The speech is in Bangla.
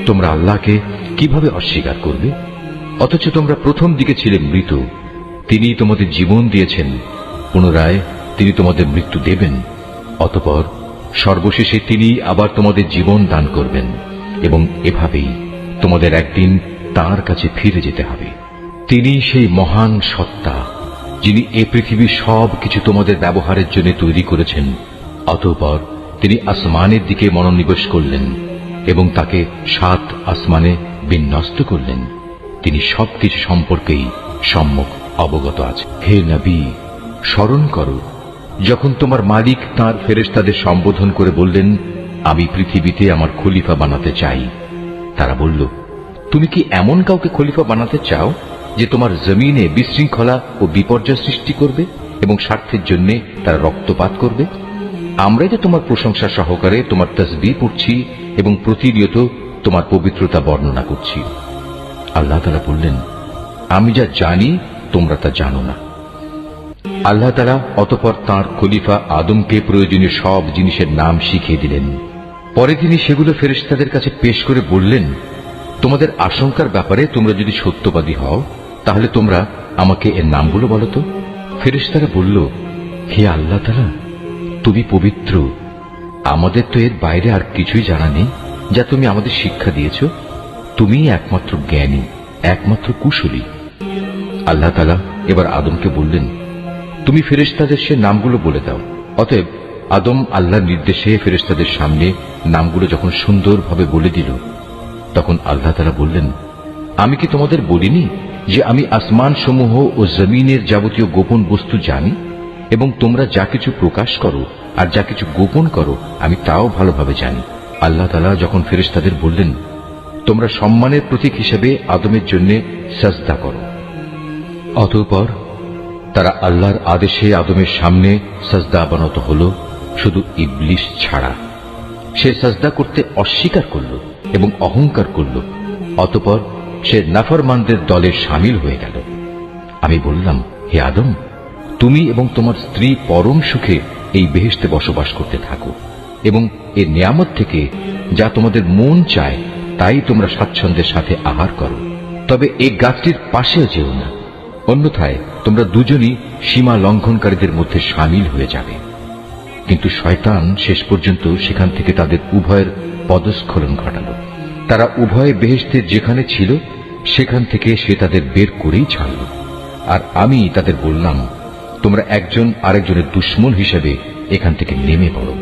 তোমরা আল্লাহকে কিভাবে অস্বীকার করবে? অথচ তোমরা প্রথম দিকে ছিলে মৃত। তিনি তোমাদের জীবন দিয়েছেন, পুনরায় তিনি তোমাদের মৃত্যু দেবেন। অতঃপর সর্বশেষে তিনি আবার তোমাদের জীবন দান করবেন, এবং এভাবেই তোমাদের একদিন তাঁর কাছে ফিরে যেতে হবে। তিনি সেই মহান সত্তা, যিনি এ পৃথিবীর সব কিছু তোমাদের ব্যবহারের জন্য তৈরি করেছেন। অতঃপর তিনি আসমানের দিকে মনোনিবেশ করলেন এবং তাকে 7 আসমানে বিন্যস্ত করলেন। তিনি সবকিছু সম্পর্কেই সম্যক অবগত আছে। হে নবী, স্মরণ করো যখন তোমার মালিক তাঁর ফেরেশতাদের সম্বোধন করে বললেন, আমি পৃথিবীতে আমার খলিফা বানাতে চাই। তারা বলল, তুমি কি এমন কাউকে খলিফা বানাতে চাও যে তোমার জমিনে বিশৃঙ্খলা ও বিপর্যয় সৃষ্টি করবে এবং স্বার্থের জন্য তারা রক্তপাত করবে? আমরাই তো তোমার প্রশংসা সহকারে তোমার তাসবিহ পড়ছি এবং প্রতিনিয়ত তোমার পবিত্রতা বর্ণনা করছি। আল্লাহ তাআলা বললেন, আমি যা জানি তোমরা তা জানো না। আল্লাহ তাআলা অতঃপর তাঁর খলিফা আদমকে প্রয়োজনীয় সব জিনিসের নাম শিখিয়ে দিলেন। পরে তিনি সেগুলো ফেরেশতাদের কাছে পেশ করে বললেন, তোমাদের আশঙ্কার ব্যাপারে তোমরা যদি সত্যবাদী হও, তাহলে তোমরা আমাকে এর নামগুলো বলো তো। ফেরেশতারা বলল, হে আল্লাহ তাআলা, তুমি পবিত্র, আমাদের তো এর বাইরে আর কিছুই জানা নেই যা তুমি আমাদের শিক্ষা দিয়েছ। তুমিই একমাত্র জ্ঞানী, একমাত্র কুশলী। আল্লাহ তাআলা এবার আদমকে বললেন, তুমি ফেরেশতাদের সে নামগুলো বলে দাও। অতএব আদম আল্লাহর নির্দেশে ফেরেশতাদের সামনে নামগুলো যখন সুন্দরভাবে বলে দিল, তখন আল্লাহ তাআলা বললেন, আমি কি তোমাদের বলিনি যে আমি আসমান সমূহ ও জমিনের যাবতীয় গোপন বস্তু জানি, এবং তোমরা যা কিছু প্রকাশ করো আর যা কিছু গোপন করো আমি তাও ভালোভাবে জানি। আল্লাহ তাআলা যখন ফেরেশতাদের বললেন, তোমরা সম্মানের প্রতীক হিসেবে আদমের জন্য সাজদা করো, অতঃপর তারা আল্লাহর আদেশে আদমের সামনে সাজদা অবনত হল, শুধু ইবলিস ছাড়া। সে সাজদা করতে অস্বীকার করল এবং অহংকার করল। অতঃপর সে নাফরমানদের দলে শামিল হয়ে গেল। আমি বললাম, হে আদম, তুমি এবং তোমার স্ত্রী পরম সুখে এই বেহেশতে বসবাস করতে থাকো, এবং এর নিয়ামত থেকে যা তোমাদের মন চায় তাই তোমরা স্বাচ্ছন্দ্যের সাথে আহার করো। তবে এই গাছটির পাশেও যেও না, অন্যথায় তোমরা দুজনই সীমা লঙ্ঘনকারীদের মধ্যে শামিল হয়ে যাবে। কিন্তু শয়তান শেষ পর্যন্ত সেখান থেকে তাদের উভয়ের পদস্খলন ঘটাল। তারা উভয়ে বেহেশতের যেখানে ছিল সেখান থেকে সে তাদের বের করেই ছাড়ল। আর আমি তাদের বললাম, তোমরা একজন আরেকজনের দুশমন হিসেবে এখান থেকে নেমে পড়ো।